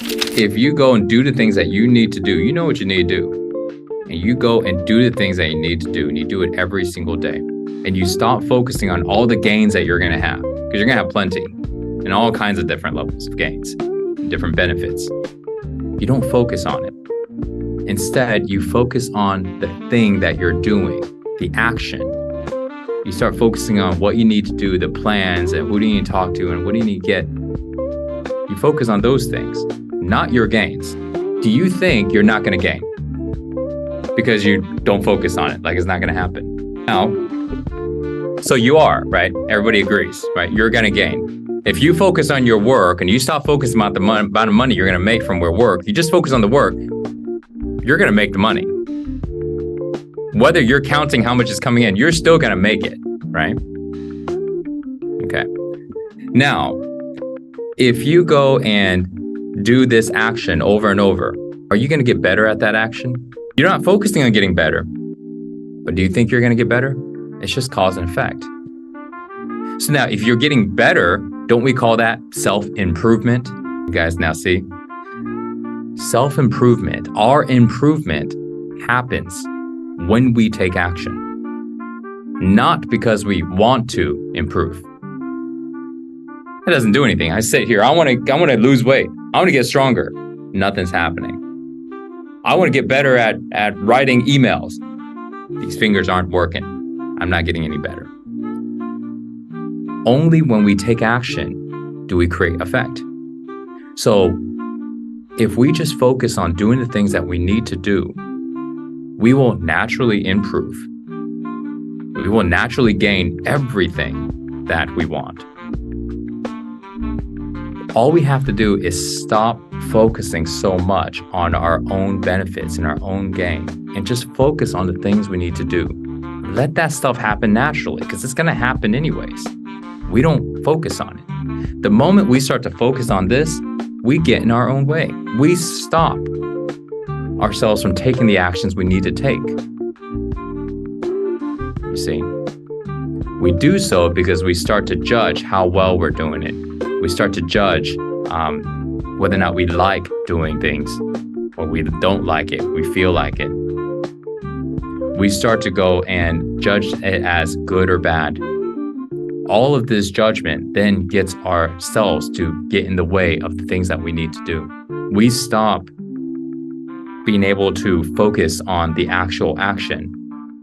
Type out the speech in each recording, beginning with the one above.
If you go and do the things that you need to do, you know what you need to do. And you go and do the things that you need to do, and you do it every single day. And you stop focusing on all the gains that you're going to have, because you're going to have plenty and all kinds of different levels of gains, different benefits. You don't focus on it. Instead, you focus on the thing that you're doing, the action. You start focusing on what you need to do, the plans, and who do you need to talk to, and what do you need to get. You focus on those things, not your gains. Do you think you're not going to gain because you don't focus on it? Like it's not going to happen. Now, so you are, right? Everybody agrees, right? You're going to gain. If you focus on your work and you stop focusing on the amount of money you're going to make from your work, you just focus on the work, you're going to make the money. Whether you're counting how much is coming in, you're still going to make it, right? Okay. Now, if you go and do this action over and over, are you going to get better at that action? You're not focusing on getting better, but do you think you're going to get better? It's just cause and effect. So now, if you're getting better, don't we call that self-improvement? You guys now see? Self-improvement, our improvement happens when we take action, not because we want to improve. That doesn't do anything. I sit here, I want to lose weight. I want to get stronger. Nothing's happening. I want to get better at writing emails. These fingers aren't working. I'm not getting any better. Only when we take action do we create effect. So if we just focus on doing the things that we need to do, we will naturally improve. We will naturally gain everything that we want. All we have to do is stop focusing so much on our own benefits and our own gain and just focus on the things we need to do. Let that stuff happen naturally, because it's going to happen anyways. We don't focus on it. The moment we start to focus on this, we get in our own way. We stop ourselves from taking the actions we need to take. You see, we do so because we start to judge how well we're doing it. We start to judge whether or not we like doing things, or we don't like it, we feel like it. We start to go and judge it as good or bad. All of this judgment then gets ourselves to get in the way of the things that we need to do. We stop being able to focus on the actual action,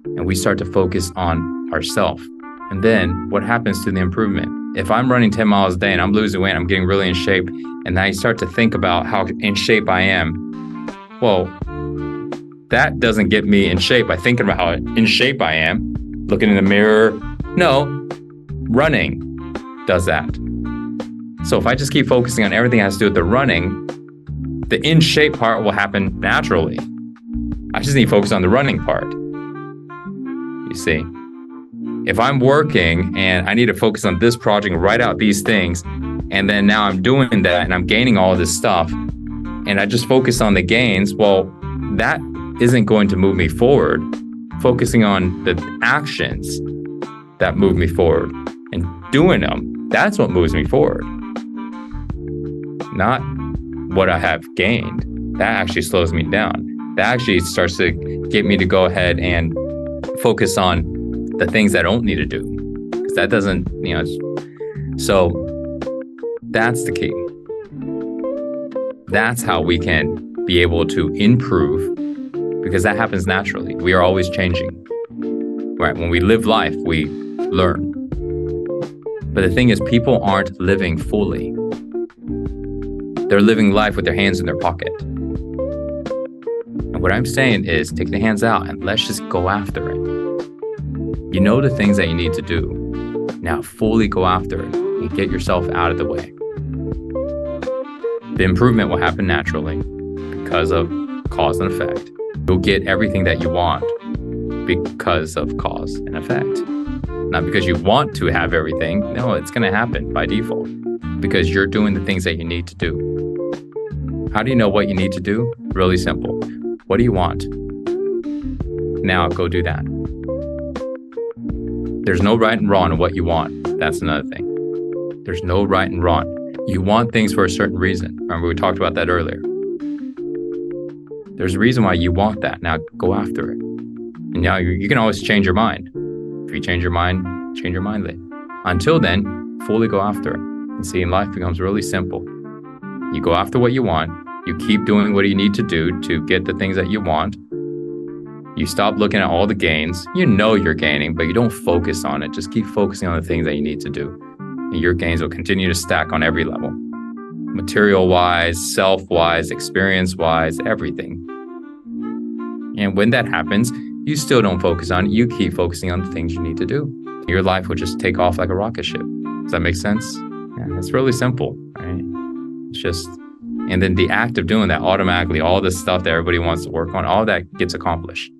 and we start to focus on ourselves. And then what happens to the improvement? If I'm running 10 miles a day and I'm losing weight, I'm getting really in shape, and now you start to think about how in shape I am. Well, that doesn't get me in shape by thinking about how in shape I am, looking in the mirror. No, running does that. So if I just keep focusing on everything that has to do with the running, the in shape part will happen naturally. I just need to focus on the running part. You see? If I'm working and I need to focus on this project and write out these things, and then now I'm doing that and I'm gaining all this stuff, and I just focus on the gains, well, that isn't going to move me forward. Focusing on the actions that move me forward and doing them, that's what moves me forward. Not what I have gained. That actually slows me down. That actually starts to get me to go ahead and focus on the things I don't need to do, because that doesn't, so that's the key. That's how we can be able to improve, because that happens naturally. We are always changing, right? When we live life, we learn. But the thing is, people aren't living fully. They're living life with their hands in their pocket. And what I'm saying is, take the hands out and let's just go after it. You know the things that you need to do. Now fully go after it and get yourself out of the way. The improvement will happen naturally because of cause and effect. You'll get everything that you want because of cause and effect. Not because you want to have everything. No, it's going to happen by default because you're doing the things that you need to do. How do you know what you need to do? Really simple. What do you want? Now go do that. There's no right and wrong in what you want. That's another thing. There's no right and wrong. You want things for a certain reason. Remember, we talked about that earlier. There's a reason why you want that. Now go after it. And now you can always change your mind. If you change your mind later. Until then, fully go after it. And see, life becomes really simple. You go after what you want. You keep doing what you need to do to get the things that you want. You stop looking at all the gains. You know you're gaining, but you don't focus on it. Just keep focusing on the things that you need to do. And your gains will continue to stack on every level. Material-wise, self-wise, experience-wise, everything. And when that happens, you still don't focus on it. You keep focusing on the things you need to do. Your life will just take off like a rocket ship. Does that make sense? Yeah, it's really simple, right? It's just, and then the act of doing that, automatically, all this stuff that everybody wants to work on, all that gets accomplished.